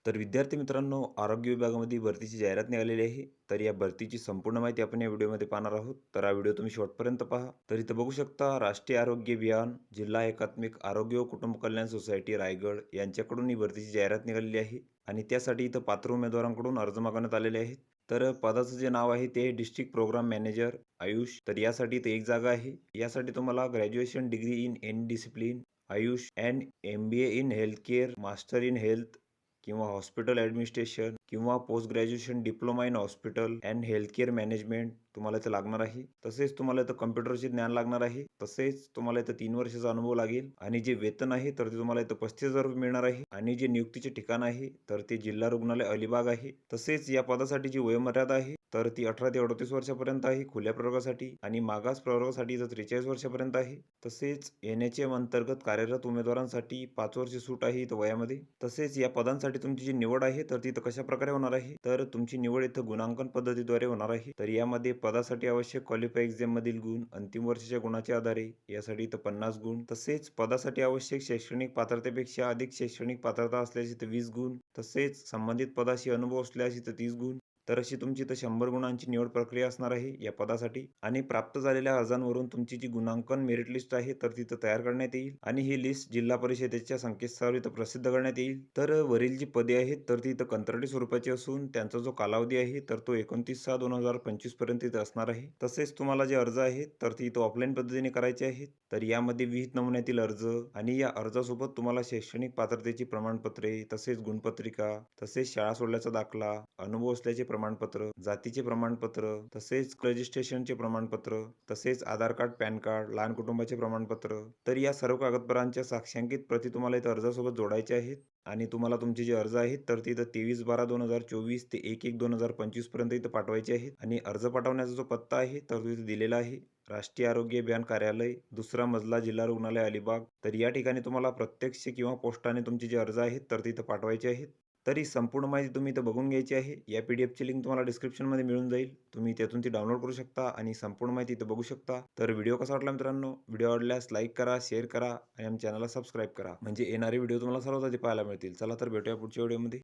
तर विद्यार्थी मित्रांनो, आरोग्य विभागामध्ये भरतीची जाहिरात निघालेली आहे. तर या भरतीची संपूर्ण माहिती आपण या व्हिडिओमध्ये पाहणार आहोत. तर हा व्हिडिओ तुम्ही शेवटपर्यंत पहा. तर इथं बघू शकता, राष्ट्रीय आरोग्य अभियान, जिल्हा एकात्मिक आरोग्य व कुटुंब कल्याण सोसायटी रायगड यांच्याकडून ही भरतीची जाहिरात निघालेली आहे आणि त्यासाठी इथं पात्र उमेदवारांकडून अर्ज मागवण्यात आलेले आहेत. तर पदाचं जे नाव आहे ते डिस्ट्रिक्ट प्रोग्राम मॅनेजर आयुष. तर यासाठी इथं एक जागा आहे. यासाठी तुम्हाला graduation degree in any discipline Ayush and MBA in health care, master in health किंवा हॉस्पिटल ॲडमिनिस्ट्रेशन किंवा post graduation diploma in hospital and health care management तुम्हाला इथं लागणार आहे. तसेच तुम्हाला इथं कम्प्युटरचे ज्ञान लागणार आहे. तसेच तुम्हाला इथं 3 वर्षाचा अनुभव लागेल आणि जे वेतन आहे तर ते तुम्हाला इथं 35,000 रुपये मिळणार आहे आणि जे नियुक्तीचे ठिकाण आहे तर ते जिल्हा रुग्णालय अलिबाग आहे. तसेच या पदासाठी जी वयोमर्यादा आहे तर ती 18 ते 38 वर्षापर्यंत आहे खुल्या प्रवर्गासाठी आणि मागास प्रवर्गासाठी इथं 43 वर्षापर्यंत आहे. तसेच NHM अंतर्गत कार्यरत उमेदवारांसाठी 5 वर्ष सूट आहे इथं वयामध्ये. तसेच या पदांसाठी तुमची जी निवड आहे तर ती इथं कशा प्रकारे होणार आहे, तर तुमची निवड इथं गुणांकन पद्धतीद्वारे होणार आहे. तर यामध्ये पदासाठी आवश्यक क्वालिफाय एक्झाम मधील गुण, अंतिम वर्षाच्या गुणाच्या आधारे यासाठी इथं 50 गुण. तसेच पदासाठी आवश्यक शैक्षणिक पात्रतेपेक्षा अधिक शैक्षणिक पात्रता असल्यास इथं 20 गुण. तसेच संबंधित पदाशी अनुभव असल्यास इथं 30 गुण. तर अशी तुमची इथं 100 गुणांची निवड प्रक्रिया असणार आहे या पदासाठी आणि प्राप्त झालेल्या अर्जांवरून तुमची जी गुणांकन मेरिट लिस्ट आहे तर तिथं तयार करण्यात येईल आणि ही लिस्ट जिल्हा परिषदेच्या संकेतस्थळावर इथं प्रसिद्ध करण्यात येईल. तर वरील जी पदे आहेत तर ती इथं कंत्राटी स्वरूपाची असून त्यांचा जो कालावधी आहे तर तो 29/6/2025 पर्यंत इथं असणार आहे. तसेच तुम्हाला जे अर्ज आहेत तर ती इथं ऑफलाईन पद्धतीने करायचे आहेत. तर यामध्ये विविध नमुन्यातील अर्ज आणि या अर्जासोबत तुम्हाला शैक्षणिक पात्रतेची प्रमाणपत्रे, तसेच गुणपत्रिका, तसेच शाळा सोडल्याचा दाखला, अनुभव असल्याचे प्रमाणपत्र, जातीचे प्रमाणपत्र, तसेच रजिस्ट्रेशनचे प्रमाणपत्र, तसेच आधार कार्ड, पॅन कार्ड, लहान कुटुंबाचे प्रमाणपत्र. तर या सर्व कागदपत्रांच्या साक्षांकित प्रती तुम्हाला इथं अर्जासोबत जोडायच्या आहेत आणि तुम्हाला तुमचे जे अर्ज आहेत तर ते इथं 23/12/2024 ते 1/1/2025 पर्यंत इथं पाठवायचे आहेत आणि अर्ज पाठवण्याचा जो पत्ता आहे तर तो इथं दिलेला आहे. राष्ट्रीय आरोग्य अभियान कार्यालय, 2रा मजला, जिल्हा रुग्णालय अलिबाग. तर या ठिकाणी तुम्हाला प्रत्यक्ष किंवा पोस्टाने तुमचे जे अर्ज आहेत तर ते इथं पाठवायचे आहेत. तर ही संपूर्ण माहिती तुम्ही इथं बघून घ्यायची आहे. या PDFची लिंक तुम्हाला डिस्क्रिप्शनमध्ये मिळून जाईल. तुम्ही त्यातून ती डाउनलोड करू शकता आणि संपूर्ण माहिती इथं बघू शकता. तर व्हिडिओ कसा वाटला मित्रांनो? व्हिडिओ आवडल्यास लाईक करा, शेअर करा आणि आमच्या चॅनलला सबस्क्राईब करा. म्हणजे येणारे व्हिडिओ तुम्हाला सर्वात आधी पाहायला मिळतील. चला तर भेटूया पुढच्या व्हिडिओमध्ये.